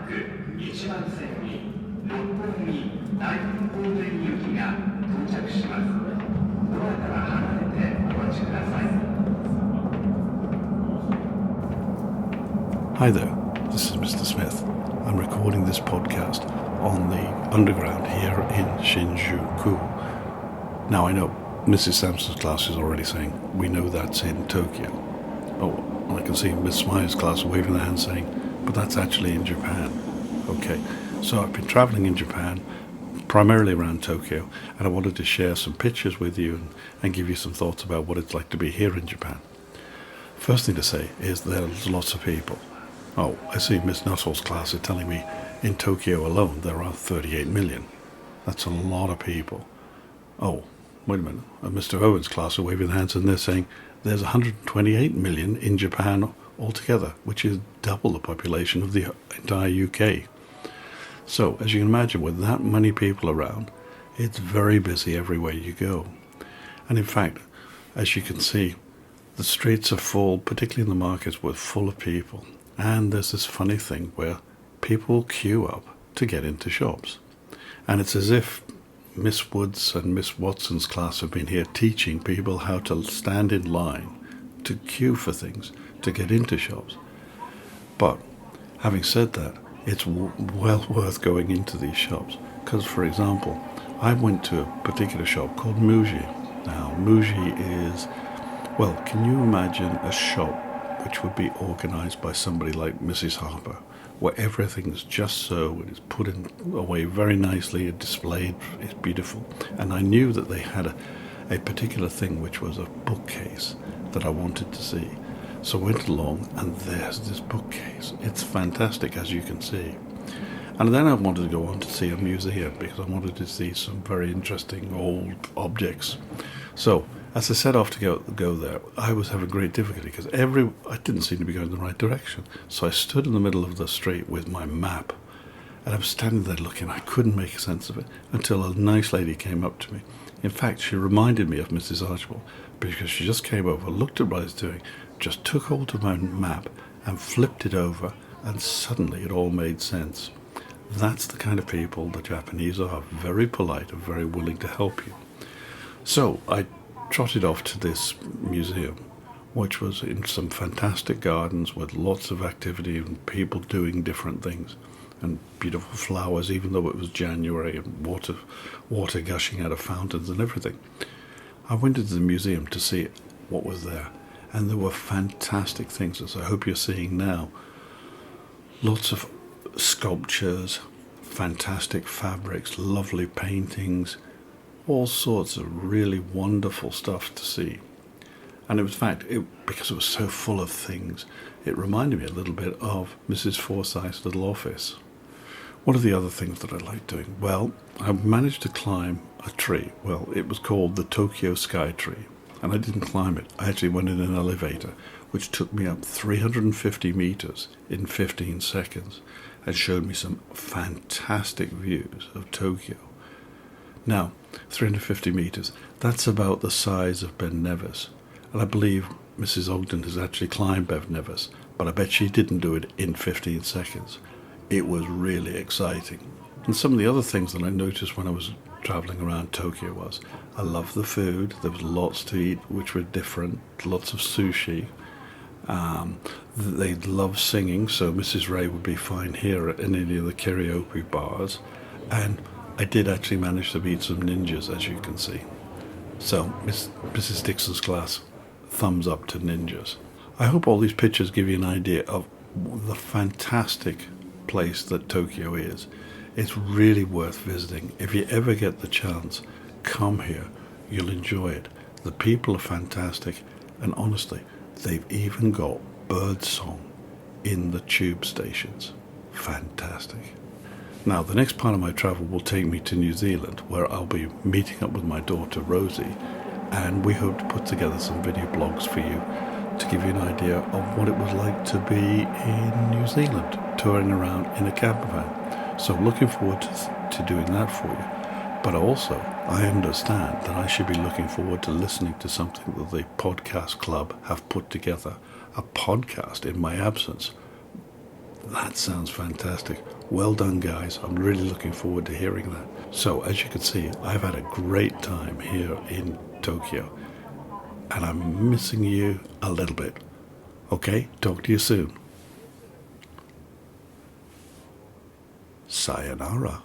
く1番線に六本木大本ゴールデン行きが到着します。ドアから離れてお待ちください。Hi there, this is Mr. Smith. I'm recording this podcast on the underground here in Shinjuku. Now I know Mrs. Sampson's class is already saying, we know that's in Tokyo. Oh, and I can see Miss Smythe's class waving their hand saying, but that's actually in Japan. Okay, so I've been traveling in Japan, primarily around Tokyo, and I wanted to share some pictures with you and give you some thoughts about what it's like to be here in Japan. First thing to say is there's lots of people. Oh, I see Miss Nuttall's class is telling me in Tokyo alone there are 38 million. That's a lot of people. Oh, wait a minute. Mr. Owen's class are waving their hands and they're saying there's 128 million in Japan altogether, which is double the population of the entire UK. So, as you can imagine, with that many people around, it's very busy everywhere you go. And in fact, as you can see, the streets are full, particularly in the markets, were full of people. And there's this funny thing where people queue up to get into shops. And it's as if Miss Woods and Miss Watson's class have been here teaching people how to stand in line, to queue for things, to get into shops. But having said that, it's well worth going into these shops. Because, for example, I went to a particular shop called Muji. Now, Muji is, well, can you imagine a shop which would be organised by somebody like Mrs. Harper, where everything's just so, and it's put in away very nicely, and displayed, it's beautiful. And I knew that they had a particular thing which was a bookcase that I wanted to see. So I went along, and there's this bookcase. It's fantastic, as you can see. And then I wanted to go on to see a museum, because I wanted to see some very interesting old objects. So as I set off to go there, I was having great difficulty because I didn't seem to be going in the right direction. So I stood in the middle of the street with my map, and I was standing there looking. I couldn't make sense of it until a nice lady came up to me. In fact, she reminded me of Mrs. Archibald because she just came over, looked at what I was doing, just took hold of my map and flipped it over, and suddenly it all made sense. That's the kind of people the Japanese are, very polite and very willing to help you. So I trotted off to this museum, which was in some fantastic gardens with lots of activity and people doing different things and beautiful flowers, even though it was January, and water gushing out of fountains and everything. I went into the museum to see what was there, and there were fantastic things, as I hope you're seeing now. Lots of sculptures, fantastic fabrics, lovely paintings, all sorts of really wonderful stuff to see. And in fact, because it was so full of things, it reminded me a little bit of Mrs. Forsyth's little office. What are the other things that I like doing? Well, I managed to climb a tree. Well, it was called the Tokyo Sky Tree, and I didn't climb it. I actually went in an elevator, which took me up 350 meters in 15 seconds and showed me some fantastic views of Tokyo. Now, 350 meters, that's about the size of Ben Nevis. And I believe Mrs. Ogden has actually climbed Ben Nevis, but I bet she didn't do it in 15 seconds. It was really exciting. And some of the other things that I noticed when I was traveling around Tokyo was, I love the food. There was lots to eat which were different, lots of sushi. They love singing, so Mrs. Ray would be fine here in any of the karaoke bars. And I did actually manage to meet some ninjas, as you can see. So, Mrs. Dixon's class, thumbs up to ninjas. I hope all these pictures give you an idea of the fantastic place that Tokyo is. It's really worth visiting. If you ever get the chance, come here. You'll enjoy it. The people are fantastic, and honestly, they've even got bird song in the tube stations. Fantastic. Now, the next part of my travel will take me to New Zealand, where I'll be meeting up with my daughter Rosie, and we hope to put together some video blogs for you to give you an idea of what it was like to be in New Zealand, touring around in a camper van. So looking forward to doing that for you. But also, I understand that I should be looking forward to listening to something that the podcast club have put together, a podcast in my absence. That sounds fantastic. Well done, guys. I'm really looking forward to hearing that. So, as you can see, I've had a great time here in Tokyo, and I'm missing you a little bit. Okay, talk to you soon. Sayonara.